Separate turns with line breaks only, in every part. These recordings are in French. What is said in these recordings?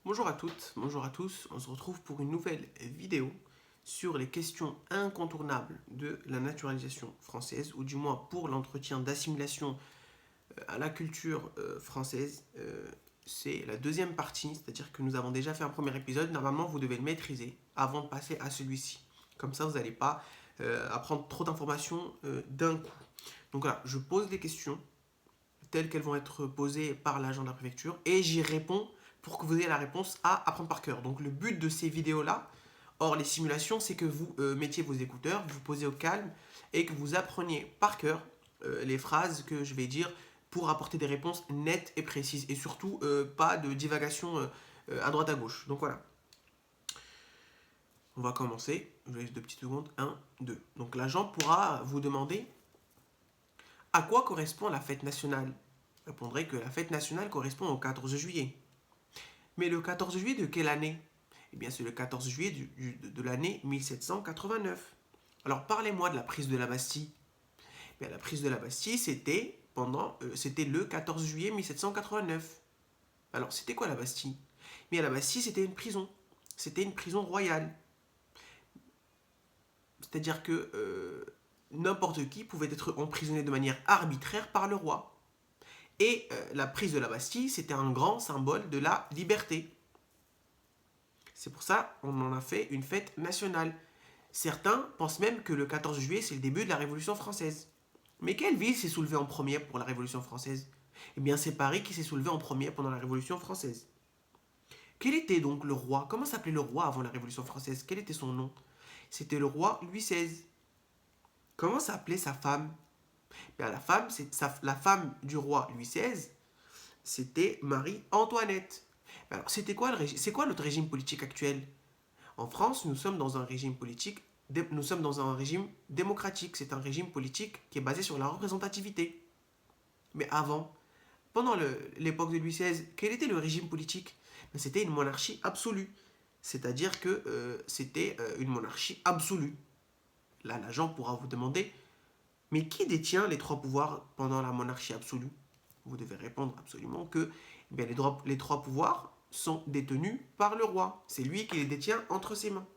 Bonjour à toutes, bonjour à tous. On se retrouve pour une nouvelle vidéo sur les questions incontournables de la naturalisation française, ou du moins pour l'entretien d'assimilation à la culture française. C'est la deuxième partie, c'est-à-dire que nous avons déjà fait un premier épisode. Normalement, vous devez le maîtriser avant de passer à celui-ci. Comme ça, vous n'allez pas apprendre trop d'informations d'un coup. Donc voilà, je pose des questions telles qu'elles vont être posées par l'agent de la préfecture et j'y réponds pour que vous ayez la réponse à apprendre par cœur. Donc le but de ces vidéos-là, hors les simulations, c'est que vous mettiez vos écouteurs, vous posez au calme et que vous appreniez par cœur les phrases que je vais dire pour apporter des réponses nettes et précises et surtout pas de divagation à droite à gauche. Donc voilà, on va commencer. Je vous laisse 2 petites secondes. 1, 2. Donc l'agent pourra vous demander à quoi correspond la fête nationale. Je répondrai que la fête nationale correspond au 14 juillet. Mais le 14 juillet de quelle année? Eh bien, c'est le 14 juillet de l'année 1789. Alors, parlez-moi de la prise de la Bastille. Eh bien, la prise de la Bastille, c'était le 14 juillet 1789. Alors, c'était quoi la Bastille? Mais la Bastille, c'était une prison. C'était une prison royale. C'est-à-dire que n'importe qui pouvait être emprisonné de manière arbitraire par le roi. Et la prise de la Bastille, c'était un grand symbole de la liberté. C'est pour ça qu'on en a fait une fête nationale. Certains pensent même que le 14 juillet, c'est le début de la Révolution française. Mais quelle ville s'est soulevée en premier pour la Révolution française? Eh bien, c'est Paris qui s'est soulevé en premier pendant la Révolution française. Quel était donc le roi? Comment s'appelait le roi avant la Révolution française? Quel était son nom? C'était le roi Louis XVI. Comment s'appelait sa femme? Bien, la femme du roi Louis XVI, c'était Marie-Antoinette. Alors, c'est quoi notre régime politique actuel? En France, nous sommes dans un régime politique, nous sommes dans un régime démocratique. C'est un régime politique qui est basé sur la représentativité. Mais avant, pendant l'époque de Louis XVI, quel était le régime politique? C'était une monarchie absolue. C'est-à-dire que c'était une monarchie absolue. Là, l'agent pourra vous demander, mais qui détient les trois pouvoirs pendant la monarchie absolue? Vous devez répondre absolument que les trois pouvoirs sont détenus par le roi. C'est lui qui les détient entre ses mains.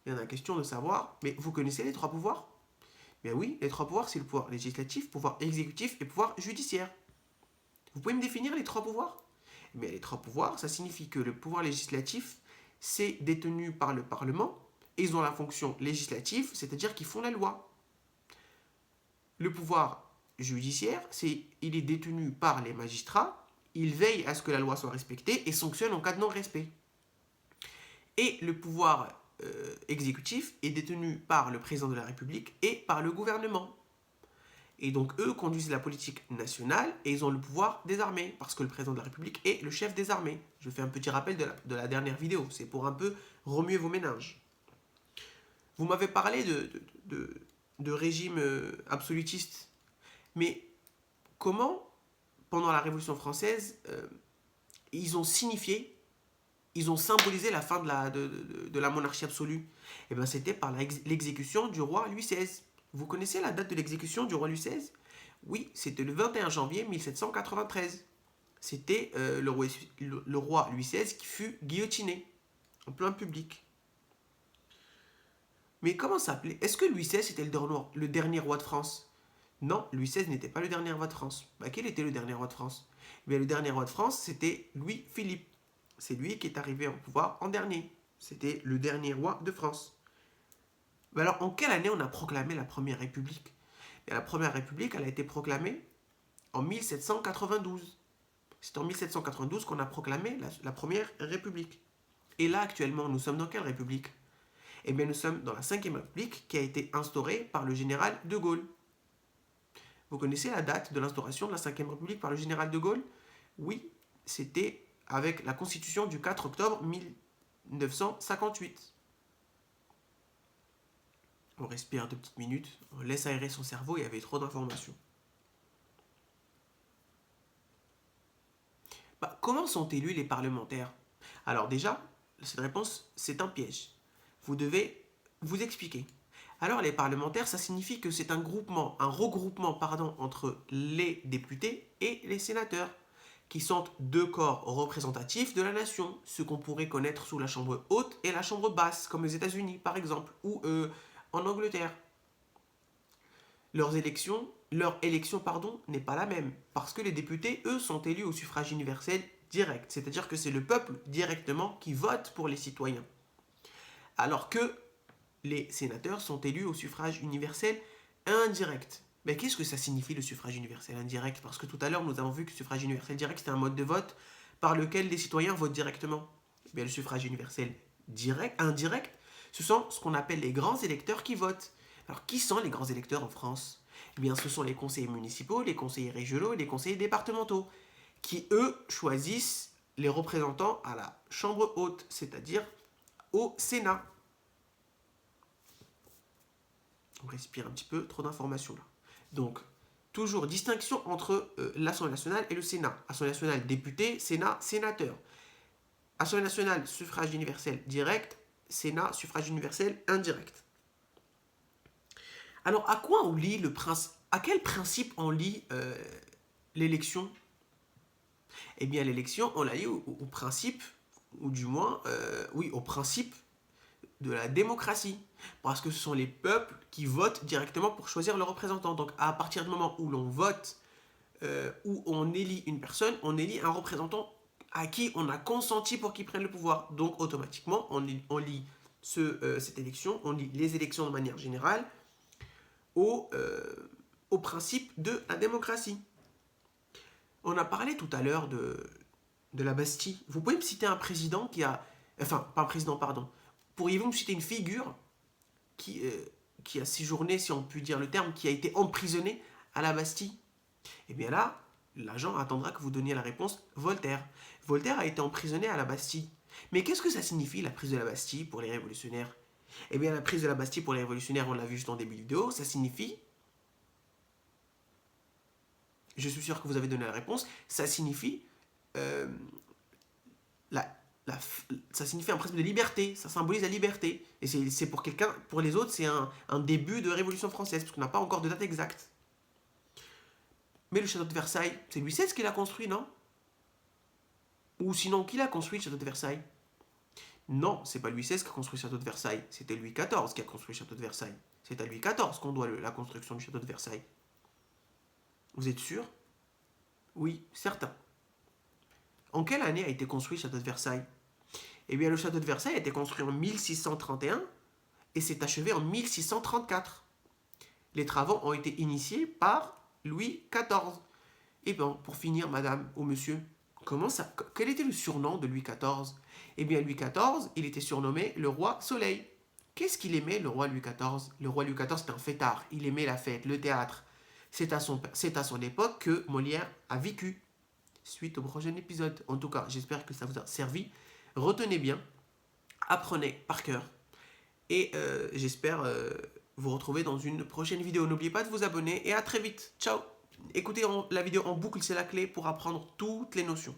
Il y en a question de savoir, mais vous connaissez les trois pouvoirs? Bien oui, les trois pouvoirs, c'est le pouvoir législatif, pouvoir exécutif et pouvoir judiciaire. Vous pouvez me définir les trois pouvoirs? Mais les trois pouvoirs, ça signifie que le pouvoir législatif, c'est détenu par le Parlement, et ils ont la fonction législative, c'est-à-dire qu'ils font la loi. Le pouvoir judiciaire, il est détenu par les magistrats, il veille à ce que la loi soit respectée et sanctionne en cas de non-respect. Et le pouvoir exécutif est détenu par le président de la République et par le gouvernement. Et donc eux conduisent la politique nationale et ils ont le pouvoir des armées, parce que le président de la République est le chef des armées. Je fais un petit rappel de la dernière vidéo, c'est pour un peu remuer vos méninges. Vous m'avez parlé de régime absolutiste, mais comment, pendant la Révolution française, ils ont signifié, ils ont symbolisé la fin de la monarchie absolue? Et bien c'était par l'exécution du roi Louis XVI. Vous connaissez la date de l'exécution du roi Louis XVI? Oui, c'était le 21 janvier 1793. C'était le roi Louis XVI qui fut guillotiné en plein public. Mais comment s'appelait? Est-ce que Louis XVI était le dernier roi de France? Non, Louis XVI n'était pas le dernier roi de France. Quel était le dernier roi de France? Le dernier roi de France, c'était Louis-Philippe. C'est lui qui est arrivé au pouvoir en dernier. C'était le dernier roi de France. Mais alors, en quelle année on a proclamé la Première République? La Première République, elle a été proclamée en 1792. C'est en 1792 qu'on a proclamé la Première République. Et là, actuellement, nous sommes dans quelle République? Eh bien, nous sommes dans la Cinquième République qui a été instaurée par le général de Gaulle. Vous connaissez la date de l'instauration de la Cinquième République par le général de Gaulle? Oui, c'était avec la Constitution du 4 octobre 1958. On respire 2 petites minutes, on laisse aérer son cerveau, il y avait trop d'informations. Comment sont élus les parlementaires? Alors déjà, cette réponse, c'est un piège. Vous devez vous expliquer. Alors les parlementaires, ça signifie que c'est un regroupement entre les députés et les sénateurs. qui sont deux corps représentatifs de la nation, ce qu'on pourrait connaître sous la chambre haute et la chambre basse, comme aux États-Unis par exemple, ou en Angleterre. Leur élection n'est pas la même, parce que les députés, eux, sont élus au suffrage universel direct, c'est-à-dire que c'est le peuple directement qui vote pour les citoyens, alors que les sénateurs sont élus au suffrage universel indirect. Mais qu'est-ce que ça signifie le suffrage universel indirect? Parce que tout à l'heure, nous avons vu que le suffrage universel direct, c'était un mode de vote par lequel les citoyens votent directement. Mais le suffrage universel indirect, ce sont ce qu'on appelle les grands électeurs qui votent. Alors, qui sont les grands électeurs en France? Eh bien, ce sont les conseillers municipaux, les conseillers régionaux et les conseillers départementaux, qui, eux, choisissent les représentants à la chambre haute, c'est-à-dire au Sénat. On respire un petit peu, trop d'informations là. Donc, toujours distinction entre l'Assemblée nationale et le Sénat. Assemblée nationale, député, Sénat, sénateur. Assemblée nationale, suffrage universel direct, Sénat, suffrage universel indirect. Alors, à quel principe on lie l'élection? Eh bien, l'élection, on la lie au principe, ou du moins, au principe de la démocratie. Parce que ce sont les peuples qui votent directement pour choisir leurs représentants. Donc, à partir du moment où l'on vote, où on élit une personne, on élit un représentant à qui on a consenti pour qu'il prenne le pouvoir. Donc, automatiquement, on lie cette élection, on lie les élections de manière générale au principe de la démocratie. On a parlé tout à l'heure de la Bastille. Vous pouvez me citer un président qui a... Enfin, pas un président, pardon. Pourriez-vous me citer une figure qui a séjourné, si on peut dire le terme, qui a été emprisonné à la Bastille? Eh bien là, l'agent attendra que vous donniez la réponse Voltaire. Voltaire a été emprisonné à la Bastille. Mais qu'est-ce que ça signifie, la prise de la Bastille, pour les révolutionnaires? Eh bien, la prise de la Bastille pour les révolutionnaires, on l'a vu juste en début de vidéo, ça signifie... Je suis sûr que vous avez donné la réponse. Ça signifie... ça signifie un principe de liberté, ça symbolise la liberté. Et c'est pour quelqu'un, pour les autres, c'est un début de Révolution française, parce qu'on n'a pas encore de date exacte. Mais le château de Versailles, c'est Louis XVI qui l'a construit, non? Ou sinon, qui l'a construit, le château de Versailles? Non, c'est pas Louis XVI qui a construit le château de Versailles, c'était Louis XIV qui a construit le château de Versailles. C'est à Louis XIV qu'on doit la construction du château de Versailles. Vous êtes sûr? Oui, certain. En quelle année a été construit le château de Versailles? Eh bien, le château de Versailles a été construit en 1631 et s'est achevé en 1634. Les travaux ont été initiés par Louis XIV. Et bien, pour finir, madame ou monsieur, quel était le surnom de Louis XIV? Eh bien, Louis XIV, il était surnommé le roi Soleil. Qu'est-ce qu'il aimait, le roi Louis XIV? Le roi Louis XIV, c'était un fêtard. Il aimait la fête, le théâtre. C'est à son époque que Molière a vécu. Suite au prochain épisode. En tout cas, j'espère que ça vous a servi. Retenez bien, apprenez par cœur. Et j'espère vous retrouver dans une prochaine vidéo. N'oubliez pas de vous abonner et à très vite. Ciao. Écoutez la vidéo en boucle, c'est la clé pour apprendre toutes les notions.